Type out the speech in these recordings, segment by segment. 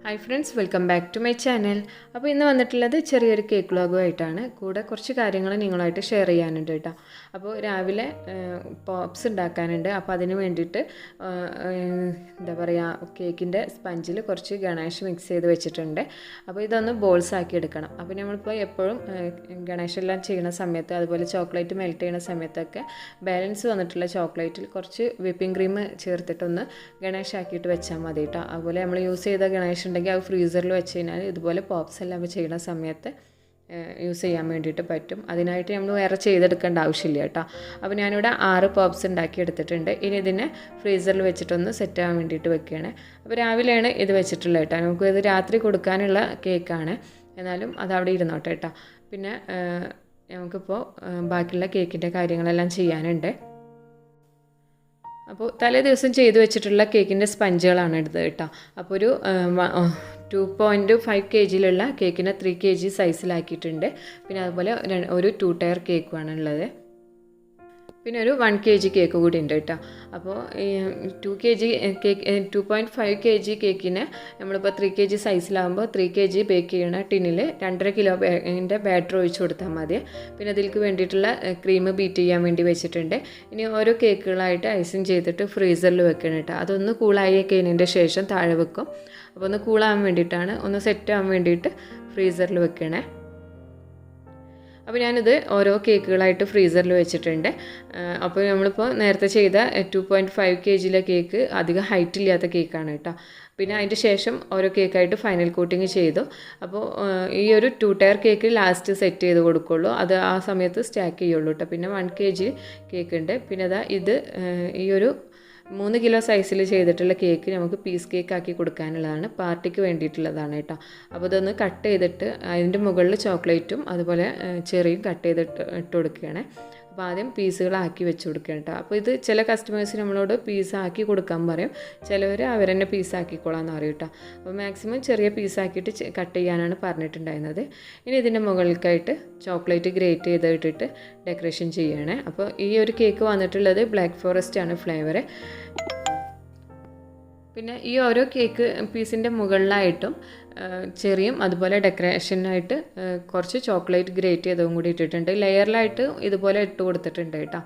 Hi friends, welcome back to my channel. അപ്പോൾ ഇന്ന് വന്നിട്ടുള്ളത് ചെറിയൊരു കേക്ക് വ്ളോഗുമായിട്ടാണ്. കൂടെ കുറച്ച് കാര്യങ്ങൾ നിങ്ങളുമായിട്ട് ഷെയർ ചെയ്യാനുണ്ട് കേട്ടോ. അപ്പോൾ രാവിലെ പോപ്സ് ഉണ്ടാക്കാനുണ്ട്. അപ്പോൾ അതിന് വേണ്ടിയിട്ട് എന്താ പറയുക, കേക്കിൻ്റെ സ്പഞ്ചിൽ കുറച്ച് ഗണേഷ് മിക്സ് ചെയ്ത് വെച്ചിട്ടുണ്ട്. അപ്പോൾ ഇതൊന്ന് ബോൾസ് ആക്കി എടുക്കണം. അപ്പോൾ നമ്മളിപ്പോൾ എപ്പോഴും ഗണേഷ് എല്ലാം ചെയ്യുന്ന സമയത്ത്, അതുപോലെ ചോക്ലേറ്റ് മെൽറ്റ് ചെയ്യുന്ന സമയത്തൊക്കെ ബാലൻസ് വന്നിട്ടുള്ള ചോക്ലേറ്റിൽ കുറച്ച് വിപ്പിംഗ് ക്രീം ചേർത്തിട്ടൊന്ന് ഗണേഷ് ആക്കിയിട്ട് വെച്ചാൽ മതി കേട്ടോ. അതുപോലെ നമ്മൾ യൂസ് ചെയ്ത ഗണേഷ് ഉണ്ടെങ്കിൽ അത് ഫ്രീസറിൽ വെച്ച് കഴിഞ്ഞാൽ ഇതുപോലെ പോപ്സ് എല്ലാം ചെയ്യുന്ന സമയത്ത് യൂസ് ചെയ്യാൻ വേണ്ടിയിട്ട് പറ്റും. അതിനായിട്ട് നമ്മൾ വേറെ ചെയ്തെടുക്കേണ്ട ആവശ്യമില്ല കേട്ടോ. അപ്പോൾ ഞാനിവിടെ 6 പോപ്സ് ഉണ്ടാക്കി എടുത്തിട്ടുണ്ട്. ഇനി ഇതിനെ ഫ്രീസറിൽ വെച്ചിട്ടൊന്ന് സെറ്റ് ആവാൻ വേണ്ടിയിട്ട് വെക്കുകയാണ്. അപ്പോൾ രാവിലെയാണ് ഇത് വെച്ചിട്ടുള്ളത് കേട്ടോ. നമുക്ക് ഇത് രാത്രി കൊടുക്കാനുള്ള കേക്കാണ്, എന്നാലും അതവിടെ ഇരുന്നോട്ടെ കേട്ടോ. പിന്നെ നമുക്കിപ്പോൾ ബാക്കിയുള്ള കേക്കിൻ്റെ കാര്യങ്ങളെല്ലാം ചെയ്യാനുണ്ട്. അപ്പോൾ തലേ ദിവസം ചെയ്തു വെച്ചിട്ടുള്ള കേക്കിൻ്റെ സ്പഞ്ചുകളാണ് എടുത്തത് കേട്ടോ. അപ്പോൾ ഒരു 2.5 kgയിലുള്ള കേക്കിനെ 3 kg സൈസിലാക്കിയിട്ടുണ്ട്. പിന്നെ അതുപോലെ ഒരു 2 ടയർ കേക്കുമാണ് ഉള്ളത്. പിന്നെ ഒരു 1 kg കേക്ക് കൂടി ഉണ്ട് കേട്ടോ. അപ്പോൾ 2 kg കേക്ക് 2.5 kg കേക്കിന് നമ്മളിപ്പോൾ 3 kg സൈസിലാകുമ്പോൾ 3 kg ബേക്ക് ചെയ്യണ ടിന്നിൽ 2.5 കിലോൻ്റെ ബാറ്റർ ഒഴിച്ച് കൊടുത്താൽ മതി. പിന്നെ അതിലേക്ക് വേണ്ടിയിട്ടുള്ള ക്രീം ബീറ്റ് ചെയ്യാൻ വേണ്ടി വെച്ചിട്ടുണ്ട്. ഇനി ഓരോ കേക്കുകളായിട്ട് ഐസിങ് ചെയ്തിട്ട് ഫ്രീസറിൽ വെക്കണം കേട്ടോ. അതൊന്ന് കൂളായി കഴിഞ്ഞതിൻ്റെ ശേഷം താഴെ വെക്കും. അപ്പോൾ ഒന്ന് കൂളാകാൻ വേണ്ടിയിട്ടാണ്, ഒന്ന് സെറ്റ് ആകാൻ വേണ്ടിയിട്ട് ഫ്രീസറിൽ വെക്കണേ. അപ്പോൾ ഞാനിത് ഓരോ കേക്കുകളായിട്ട് ഫ്രീസറിൽ വെച്ചിട്ടുണ്ട്. അപ്പോൾ നമ്മളിപ്പോൾ നേരത്തെ ചെയ്ത 2.5 kgയിലെ കേക്ക് അധികം ഹൈറ്റ് ഇല്ലാത്ത കേക്കാണ് കേട്ടോ. പിന്നെ അതിൻ്റെ ശേഷം ഓരോ കേക്കായിട്ട് ഫൈനൽ കോട്ടിങ് ചെയ്തു. അപ്പോൾ ഈ ഒരു 2 ടയർ കേക്ക് ലാസ്റ്റ് സെറ്റ് ചെയ്ത് കൊടുക്കുള്ളൂ, അത് ആ സമയത്ത് സ്റ്റാക്ക് ചെയ്യുള്ളൂ കേട്ടോ. പിന്നെ 1 kg കേക്ക് ഉണ്ട്. പിന്നെ ഇത് ഈ ഒരു 3 കിലോ സൈസിൽ ചെയ്തിട്ടുള്ള കേക്ക് നമുക്ക് പീസ് കേക്ക് ആക്കി കൊടുക്കാനുള്ളതാണ്, പാർട്ടിക്ക് വേണ്ടിയിട്ടുള്ളതാണ് കേട്ടോ. അപ്പോൾ ഇതൊന്ന് കട്ട് ചെയ്തിട്ട് അതിൻ്റെ മുകളിൽ ചോക്ലേറ്റും അതുപോലെ ചെറിയും കട്ട് ചെയ്തിട്ട് ഇട്ട് കൊടുക്കുകയാണ്. അപ്പോൾ ആദ്യം പീസുകളാക്കി വെച്ച് കൊടുക്കുക കേട്ടോ. അപ്പോൾ ഇത് ചില കസ്റ്റമേഴ്സ് നമ്മളോട് പീസാക്കി കൊടുക്കാൻ പറയും, ചിലവർ അവർ തന്നെ പീസാക്കിക്കോളാമെന്ന് പറയും കേട്ടോ. അപ്പോൾ മാക്സിമം ചെറിയ പീസാക്കിയിട്ട് കട്ട് ചെയ്യാനാണ് പറഞ്ഞിട്ടുണ്ടായിരുന്നത്. ഇനി ഇതിൻ്റെ മുകളിലേക്കായിട്ട് ചോക്ലേറ്റ് ഗ്രേറ്റ് ചെയ്തിട്ടിട്ട് ഡെക്കറേഷൻ ചെയ്യുകയാണ്. അപ്പോൾ ഈ ഒരു കേക്ക് വന്നിട്ടുള്ളത് ബ്ലാക്ക് ഫോറസ്റ്റ് ആണ് ഫ്ലേവർ. പിന്നെ ഈ ഓരോ കേക്ക് പീസിൻ്റെ മുകളിലായിട്ടും ചെറിയും അതുപോലെ ഡെക്കറേഷനായിട്ട് കുറച്ച് ചോക്ലേറ്റ് ഗ്രേറ്റ് ചെയ്തതും കൂടി ഇട്ടിട്ടുണ്ട്. ലെയറിലായിട്ട് ഇതുപോലെ ഇട്ട് കൊടുത്തിട്ടുണ്ട് കേട്ടോ.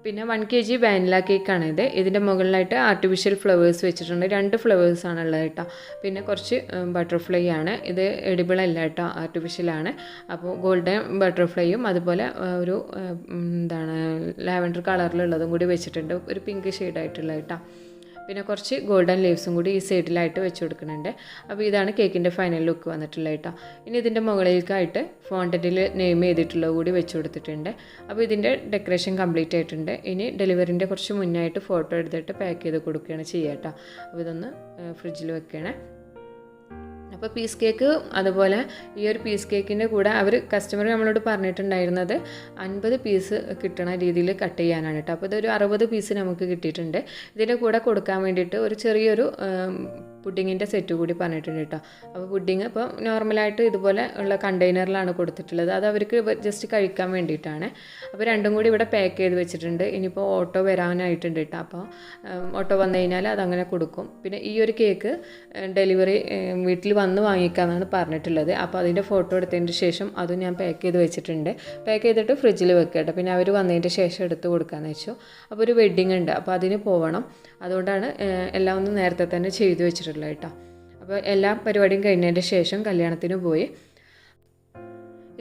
പിന്നെ 1 kg വാനില കേക്കാണ് ഇത്. ഇതിൻ്റെ മുകളിലായിട്ട് ആർട്ടിഫിഷ്യൽ ഫ്ലവേഴ്സ് വെച്ചിട്ടുണ്ട്. 2 ഫ്ലവേഴ്സാണ് ഉള്ളത് കേട്ടോ. പിന്നെ കുറച്ച് ബട്ടർഫ്ലൈ ആണ്. ഇത് എഡിബിൾ അല്ല കേട്ടോ, ആർട്ടിഫിഷ്യലാണ്. അപ്പോൾ ഗോൾഡൻ ബട്ടർഫ്ലൈയും അതുപോലെ ഒരു ലാവൻഡർ കളറിലുള്ളതും കൂടി വെച്ചിട്ടുണ്ട്, ഒരു പിങ്ക് ഷെയ്ഡായിട്ടുള്ള കേട്ടോ. പിന്നെ കുറച്ച് ഗോൾഡൻ ലീവ്സും കൂടി ഈ സൈഡിലായിട്ട് വെച്ച് കൊടുക്കുന്നുണ്ട്. അപ്പോൾ ഇതാണ് കേക്കിൻ്റെ ഫൈനൽ ലുക്ക് വന്നിട്ടുള്ളത് കേട്ടോ. ഇനി ഇതിൻ്റെ മുകളിലേക്കായിട്ട് ഫോണ്ടൻറ്റിൽ നെയിം ചെയ്തിട്ടുള്ളത് കൂടി വെച്ച് കൊടുത്തിട്ടുണ്ട്. അപ്പോൾ ഇതിൻ്റെ ഡെക്കറേഷൻ കംപ്ലീറ്റ് ആയിട്ടുണ്ട്. ഇനി ഡെലിവറിൻ്റെ കുറച്ച് മുന്നായിട്ട് ഫോട്ടോ എടുത്തിട്ട് പാക്ക് ചെയ്ത് കൊടുക്കുകയാണ് ചെയ്യുക കേട്ടോ. അപ്പോൾ ഇതൊന്ന് ഫ്രിഡ്ജിൽ വെക്കുകയാണ്. അപ്പോൾ പീസ് കേക്ക് അതുപോലെ ഈ ഒരു പീസ് കേക്കിൻ്റെ കൂടെ കസ്റ്റമർ നമ്മളോട് പറഞ്ഞിട്ടുണ്ടായിരുന്നത് 50 പീസ് കിട്ടണ രീതിയിൽ കട്ട് ചെയ്യാനാണ് കേട്ടോ. അപ്പോൾ ഇതൊരു 60 പീസ് നമുക്ക് കിട്ടിയിട്ടുണ്ട്. ഇതിൻ്റെ കൂടെ കൊടുക്കാൻ വേണ്ടിയിട്ട് ഒരു ചെറിയൊരു പുഡിങ്ങിൻ്റെ സെറ്റ് കൂടി പറഞ്ഞിട്ടുണ്ട് കേട്ടോ. അപ്പോൾ പുഡിങ് ഇപ്പോൾ നോർമലായിട്ട് ഇതുപോലെ ഉള്ള കണ്ടെയ്നറിലാണ് കൊടുത്തിട്ടുള്ളത്, അത് അവർക്ക് ജസ്റ്റ് കഴിക്കാൻ വേണ്ടിയിട്ടാണ്. അപ്പോൾ രണ്ടും കൂടി ഇവിടെ പാക്ക് ചെയ്ത് വെച്ചിട്ടുണ്ട്. ഇനിയിപ്പോൾ ഓട്ടോ വരാനായിട്ടുണ്ട് കേട്ടോ. അപ്പോൾ ഓട്ടോ വന്നു കഴിഞ്ഞാൽ അതങ്ങനെ കൊടുക്കും. പിന്നെ ഈ ഒരു കേക്ക് ഡെലിവറി വീട്ടിൽ വന്ന് വാങ്ങിക്കാമെന്നാണ് പറഞ്ഞിട്ടുള്ളത്. അപ്പോൾ അതിൻ്റെ ഫോട്ടോ എടുത്തതിന് ശേഷം അതും ഞാൻ പാക്ക് ചെയ്ത് വെച്ചിട്ടുണ്ട്. പാക്ക് ചെയ്തിട്ട് ഫ്രിഡ്ജിൽ വെക്കുക കേട്ടോ. പിന്നെ അവർ വന്നതിൻ്റെ ശേഷം എടുത്ത് കൊടുക്കാമെന്ന് വെച്ചു. അപ്പോൾ ഒരു വെഡ്ഡിങ് ഉണ്ട്, അപ്പോൾ അതിന് പോകണം. അതുകൊണ്ടാണ് എല്ലാം ഒന്ന് നേരത്തെ തന്നെ ചെയ്തു വെച്ചിട്ടുള്ളത് കേട്ടോ. അപ്പോൾ എല്ലാ പരിപാടിയും കഴിഞ്ഞതിൻ്റെ ശേഷം കല്യാണത്തിന് പോയി.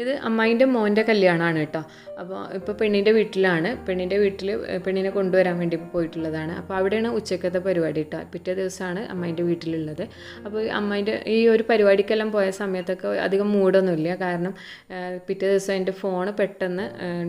ഇത് അമ്മായിൻ്റെ മോൻ്റെ കല്യാണമാണ് കേട്ടോ. അപ്പോൾ ഇപ്പോൾ പെണ്ണിൻ്റെ വീട്ടിലാണ്, പെണ്ണിനെ കൊണ്ടുവരാൻ വേണ്ടി പോയിട്ടുള്ളതാണ്. അപ്പോൾ അവിടെയാണ് ഉച്ചക്കത്തെ പരിപാടി കേട്ടോ. പിറ്റേ ദിവസമാണ് അമ്മായിൻ്റെ വീട്ടിലുള്ളത്. അപ്പോൾ അമ്മായിൻ്റെ ഈ ഒരു പരിപാടിക്കെല്ലാം പോയ സമയത്തൊക്കെ അധികം മൂടൊന്നുമില്ല, കാരണം പിറ്റേ ദിവസം എൻ്റെ ഫോണ് പെട്ടെന്ന്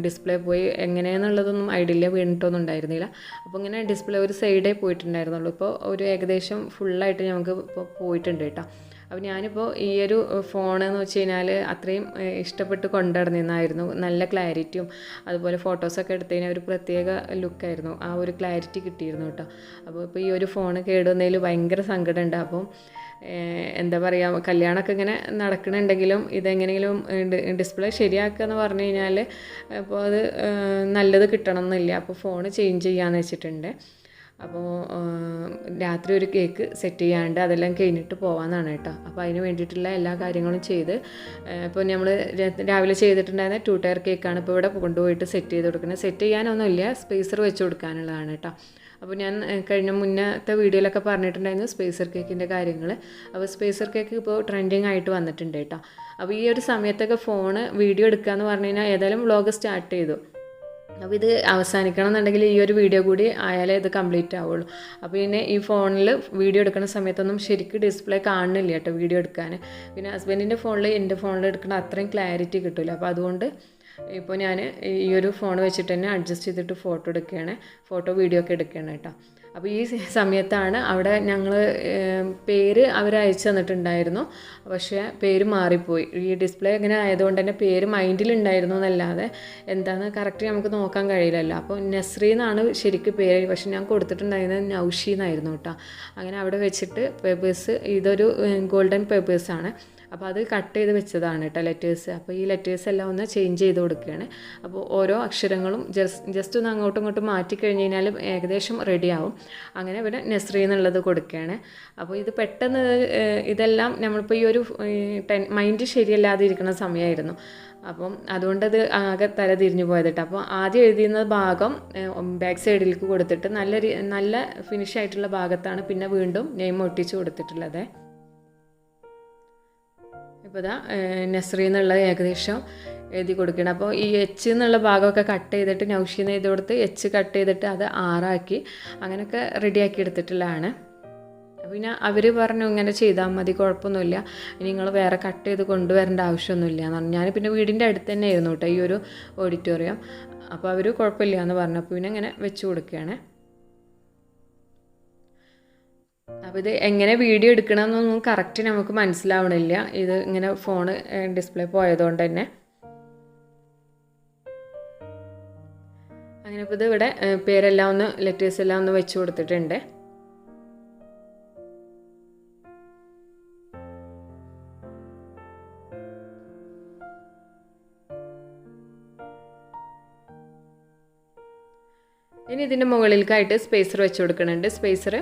ഡിസ്പ്ലേ പോയി. എങ്ങനെയാണെന്നുള്ളതൊന്നും ഐഡിയ ഇല്ല, വീണിട്ടൊന്നും ഉണ്ടായിരുന്നില്ല. അപ്പോൾ ഇങ്ങനെ ഡിസ്പ്ലേ ഒരു സൈഡേ പോയിട്ടുണ്ടായിരുന്നുള്ളൂ. ഇപ്പോൾ ഒരു ഏകദേശം ഫുള്ളായിട്ട് ഞങ്ങൾക്ക് ഇപ്പോൾ പോയിട്ടുണ്ട് കേട്ടോ. അപ്പോൾ ഞാനിപ്പോൾ ഈ ഒരു ഫോണെന്ന് വെച്ച് കഴിഞ്ഞാൽ അത്രയും ഇഷ്ടപ്പെട്ട് കൊണ്ടുനടന്നിരുന്നായിരുന്നു. നല്ല ക്ലാരിറ്റിയും അതുപോലെ ഫോട്ടോസൊക്കെ എടുത്തതിന് ഒരു പ്രത്യേക ലുക്കായിരുന്നു, ആ ഒരു ക്ലാരിറ്റി കിട്ടിയിരുന്നു കേട്ടോ. അപ്പോൾ ഇപ്പോൾ ഈ ഒരു ഫോൺ കേടുവന്നതിൽ ഭയങ്കര സങ്കടമുണ്ട്. അപ്പം എന്താ പറയുക, കല്യാണമൊക്കെ ഇങ്ങനെ നടക്കണുണ്ടെങ്കിലും ഇതെങ്ങനെയെങ്കിലും ഡിസ്പ്ലേ ശരിയാക്കുക എന്ന് പറഞ്ഞു കഴിഞ്ഞാൽ അപ്പോൾ അത് നല്ലത് കിട്ടണം എന്നില്ല. അപ്പോൾ ഫോൺ ചേഞ്ച് ചെയ്യാമെന്ന് വെച്ചിട്ടുണ്ട്. അപ്പോൾ രാത്രി ഒരു കേക്ക് സെറ്റ് ചെയ്യാണ്ട് അതെല്ലാം കഴിഞ്ഞിട്ട് പോകാമെന്നാണ് കേട്ടോ. അപ്പോൾ അതിന് വേണ്ടിയിട്ടുള്ള എല്ലാ കാര്യങ്ങളും ചെയ്ത് ഇപ്പോൾ നമ്മൾ രാവിലെ ചെയ്തിട്ടുണ്ടായിരുന്ന 2 ടയർ കേക്കാണ് ഇപ്പോൾ ഇവിടെ കൊണ്ടുപോയിട്ട് സെറ്റ് ചെയ്ത് കൊടുക്കുന്നത്. സെറ്റ് ചെയ്യാനൊന്നുമില്ല, സ്പേസർ വെച്ച് കൊടുക്കാനുള്ളതാണ് കേട്ടോ. അപ്പോൾ ഞാൻ കഴിഞ്ഞ മുന്നത്തെ വീഡിയോയിലൊക്കെ പറഞ്ഞിട്ടുണ്ടായിരുന്നു സ്പേസർ കേക്കിൻ്റെ കാര്യങ്ങൾ. അപ്പോൾ സ്പേസർ കേക്ക് ഇപ്പോൾ ട്രെൻഡിങ് ആയിട്ട് വന്നിട്ടുണ്ട് കേട്ടോ. അപ്പോൾ ഈ ഒരു സമയത്തൊക്കെ ഫോണ് വീഡിയോ എടുക്കുക എന്ന് പറഞ്ഞു കഴിഞ്ഞാൽ ഏതായാലും വ്ളോഗ് സ്റ്റാർട്ട് ചെയ്തു. അപ്പോൾ ഇത് അവസാനിക്കണം എന്നുണ്ടെങ്കിൽ ഈ ഒരു വീഡിയോ കൂടി ആയാലേ ഇത് കംപ്ലീറ്റ് ആവുള്ളൂ. അപ്പോൾ പിന്നെ ഈ ഫോണിൽ വീഡിയോ എടുക്കുന്ന സമയത്തൊന്നും ശരിക്കും ഡിസ്പ്ലേ കാണുന്നില്ല കേട്ടോ വീഡിയോ എടുക്കാൻ. പിന്നെ ഹസ്ബൻഡിൻ്റെ ഫോണിൽ എൻ്റെ ഫോണിൽ എടുക്കുന്ന അത്രയും ക്ലാരിറ്റി കിട്ടില്ല. അപ്പോൾ അതുകൊണ്ട് ഇപ്പോൾ ഞാൻ ഈ ഒരു ഫോൺ വെച്ചിട്ട് തന്നെ അഡ്ജസ്റ്റ് ചെയ്തിട്ട് ഫോട്ടോ എടുക്കുകയാണ്, ഫോട്ടോ വീഡിയോ ഒക്കെ എടുക്കുകയാണ് കേട്ടോ. അപ്പോൾ ഈ സമയത്താണ് അവിടെ ഞങ്ങൾ പേര് അവർ അയച്ചു തന്നിട്ടുണ്ടായിരുന്നു, പക്ഷേ പേര് മാറിപ്പോയി. ഈ ഡിസ്പ്ലേ ഇങ്ങനെ ആയതുകൊണ്ട് തന്നെ പേര് മൈൻഡിലുണ്ടായിരുന്നു എന്നല്ലാതെ എന്താണെന്ന് കറക്റ്റ് നമുക്ക് നോക്കാൻ കഴിയില്ലല്ലോ. അപ്പോൾ നസ്രി എന്നാണ് ശരിക്കും പേര്, പക്ഷെ ഞാൻ കൊടുത്തിട്ടുണ്ടായിരുന്നത് നൗഷി എന്നായിരുന്നു കേട്ടോ. അങ്ങനെ അവിടെ വെച്ചിട്ട് പേപ്പേഴ്സ്, ഇതൊരു ഗോൾഡൻ പേപ്പേഴ്സാണ്, അപ്പോൾ അത് കട്ട് ചെയ്ത് വെച്ചതാണ് കേട്ടോ ലെറ്റേഴ്സ്. അപ്പോൾ ഈ ലെറ്റേഴ്സ് എല്ലാം ഒന്ന് ചേഞ്ച് ചെയ്ത് കൊടുക്കുകയാണ്. അപ്പോൾ ഓരോ അക്ഷരങ്ങളും ജസ്റ്റ് ഒന്ന് അങ്ങോട്ടും ഇങ്ങോട്ടും മാറ്റി കഴിഞ്ഞ് കഴിഞ്ഞാലും ഏകദേശം റെഡിയാവും. അങ്ങനെ ഇവിടെ നസ്രി എന്നുള്ളത് കൊടുക്കുകയാണ്. അപ്പോൾ ഇത് പെട്ടെന്ന് ഇതെല്ലാം നമ്മളിപ്പോൾ ഈ ഒരു മൈൻഡ് ശരിയല്ലാതെ ഇരിക്കുന്ന സമയമായിരുന്നു. അപ്പം അതുകൊണ്ടത് ആകെ തല തിരിഞ്ഞു പോയത് കേട്ടോ. അപ്പോൾ ആദ്യം എഴുതിയുന്ന ഭാഗം ബാക്ക് സൈഡിലേക്ക് കൊടുത്തിട്ട് നല്ല ഫിനിഷ് ആയിട്ടുള്ള ഭാഗത്താണ് പിന്നെ വീണ്ടും നെയിം ഒട്ടിച്ച് കൊടുത്തിട്ടുള്ളത്. ഇപ്പോൾ ഇതാ നസ്രി എന്നുള്ളത് ഏകദേശം എഴുതി കൊടുക്കണം. അപ്പോൾ ഈ എച്ച് എന്നുള്ള ഭാഗമൊക്കെ കട്ട് ചെയ്തിട്ട് നൗഷീന്ന് എഴുതി കൊടുത്ത് എച്ച് കട്ട് ചെയ്തിട്ട് അത് 6 ആക്കി അങ്ങനെയൊക്കെ റെഡിയാക്കി എടുത്തിട്ടുള്ളതാണ്. പിന്നെ അവർ പറഞ്ഞു ഇങ്ങനെ ചെയ്താൽ മതി, കുഴപ്പമൊന്നുമില്ല, ഇനി നിങ്ങൾ വേറെ കട്ട് ചെയ്ത് കൊണ്ടുവരേണ്ട ആവശ്യമൊന്നുമില്ല എന്ന് പറഞ്ഞു. ഞാൻ പിന്നെ വീടിൻ്റെ അടുത്ത് തന്നെ ആയിരുന്നു കേട്ടോ ഈ ഒരു ഓഡിറ്റോറിയം. അപ്പോൾ അവർ കുഴപ്പമില്ല എന്ന് പറഞ്ഞു. അപ്പോൾ പിന്നെ ഇങ്ങനെ വെച്ച് കൊടുക്കുകയാണ്. അപ്പോൾ ഇത് എങ്ങനെ വീഡിയോ എടുക്കണമെന്നൊന്നും കറക്റ്റ് നമുക്ക് മനസ്സിലാവണില്ല, ഇത് ഇങ്ങനെ ഫോണ് ഡിസ്പ്ലേ പോയതുകൊണ്ട് തന്നെ. അങ്ങനെ ഇപ്പോൾ ഇത് ഇവിടെ പേരെല്ലാം ഒന്ന് ലെറ്റേഴ്സ് എല്ലാം ഒന്ന് വെച്ച് കൊടുത്തിട്ടുണ്ട്. ഇനി ഇതിൻ്റെ മുകളിലേക്കായിട്ട് സ്പേസർ വെച്ച് കൊടുക്കുന്നുണ്ട്. സ്പേസർ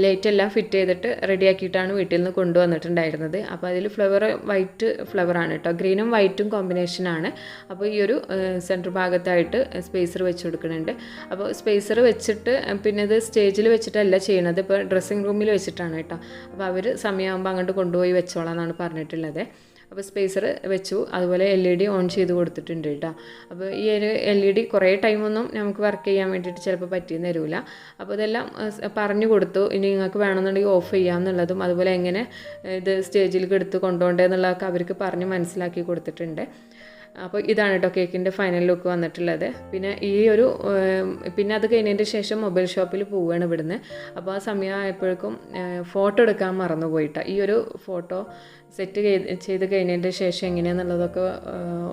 ലൈറ്റ് എല്ലാം ഫിറ്റ് ചെയ്തിട്ട് റെഡിയാക്കിയിട്ടാണ് വീട്ടിൽ നിന്ന് കൊണ്ടുവന്നിട്ടുണ്ടായിരുന്നത്. അപ്പോൾ അതിൽ ഫ്ലവർ വൈറ്റ് ഫ്ലവറാണ് കേട്ടോ, ഗ്രീനും വൈറ്റും കോമ്പിനേഷനാണ്. അപ്പോൾ ഈ ഒരു സെൻറ്റർ ഭാഗത്തായിട്ട് സ്പേസർ വെച്ച് കൊടുക്കുന്നുണ്ട്. അപ്പോൾ സ്പേസർ വെച്ചിട്ട് പിന്നെ ഇത് സ്റ്റേജിൽ വെച്ചിട്ടല്ല ചെയ്യണത്, ഇപ്പോൾ ഡ്രസ്സിങ് റൂമിൽ വെച്ചിട്ടാണ് കേട്ടോ. അപ്പോൾ അവർ സമയമാകുമ്പോൾ അങ്ങോട്ട് കൊണ്ടുപോയി വെച്ചോളാം എന്നാണ് പറഞ്ഞിട്ടുള്ളത്. അപ്പോൾ സ്പേസർ വെച്ചു, അതുപോലെ LED ഓൺ ചെയ്ത് കൊടുത്തിട്ടുണ്ട് കേട്ടോ. അപ്പോൾ ഈ ഒരു LED കുറേ ടൈമൊന്നും നമുക്ക് വർക്ക് ചെയ്യാൻ വേണ്ടിയിട്ട് ചിലപ്പോൾ പറ്റിയെന്ന് തരില്ല. അപ്പോൾ ഇതെല്ലാം പറഞ്ഞു കൊടുത്തു, ഇനി നിങ്ങൾക്ക് വേണമെന്നുണ്ടെങ്കിൽ ഓഫ് ചെയ്യാമെന്നുള്ളതും അതുപോലെ എങ്ങനെ ഇത് സ്റ്റേജിലേക്ക് എടുത്ത് കൊണ്ടുപോകേണ്ടതെന്നുള്ളതൊക്കെ അവർക്ക് പറഞ്ഞ് മനസ്സിലാക്കി കൊടുത്തിട്ടുണ്ട്. അപ്പോൾ ഇതാണ് കേട്ടോ കേക്കിൻ്റെ ഫൈനൽ ലുക്ക് വന്നിട്ടുള്ളത്. പിന്നെ പിന്നെ അത് കഴിഞ്ഞതിൻ്റെ ശേഷം മൊബൈൽ ഷോപ്പിൽ പോവുകയാണ് ഇവിടുന്ന്. അപ്പോൾ ആ സമയമായപ്പോഴേക്കും ഫോട്ടോ എടുക്കാൻ മറന്നുപോയിട്ടാണ്. ഈ ഒരു ഫോട്ടോ സെറ്റ് ചെയ്ത് കഴിഞ്ഞതിൻ്റെ ശേഷം എങ്ങനെയാണെന്നുള്ളതൊക്കെ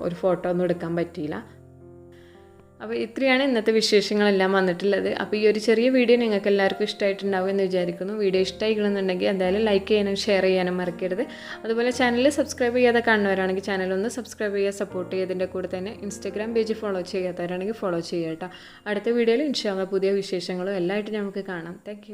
ഒരു ഫോട്ടോ ഒന്നും എടുക്കാൻ പറ്റിയില്ല. അപ്പോൾ ഇത്രയാണ് ഇന്നത്തെ വിശേഷങ്ങളെല്ലാം വന്നിട്ടുള്ളത്. അപ്പോൾ ഈ ഒരു ചെറിയ വീഡിയോ നിങ്ങൾക്ക് എല്ലാവർക്കും ഇഷ്ടമായിട്ടുണ്ടാവും എന്ന് വിചാരിക്കുന്നു. വീഡിയോ ഇഷ്ടമായിക്കണമെന്നുണ്ടെങ്കിൽ എന്തായാലും ലൈക്ക് ചെയ്യാനും ഷെയർ ചെയ്യാനും മറക്കരുത്. അതുപോലെ ചാനൽ സബ്സ്ക്രൈബ് ചെയ്യാതെ കാണുന്നവരാണെങ്കിൽ ചാനലൊന്ന് സബ്സ്ക്രൈബ് ചെയ്യുക, സപ്പോർട്ട് ചെയ്തതിൻ്റെ കൂടെ തന്നെ ഇൻസ്റ്റാഗ്രാം പേജ് ഫോളോ ചെയ്യാത്തവരാണെങ്കിൽ ഫോളോ ചെയ്യുക കേട്ടോ. അടുത്ത വീഡിയോയിൽ ഇൻഷാ അല്ലാഹ് പുതിയ വിശേഷങ്ങളും എല്ലാമായിട്ട് നമുക്ക് കാണാം. താങ്ക്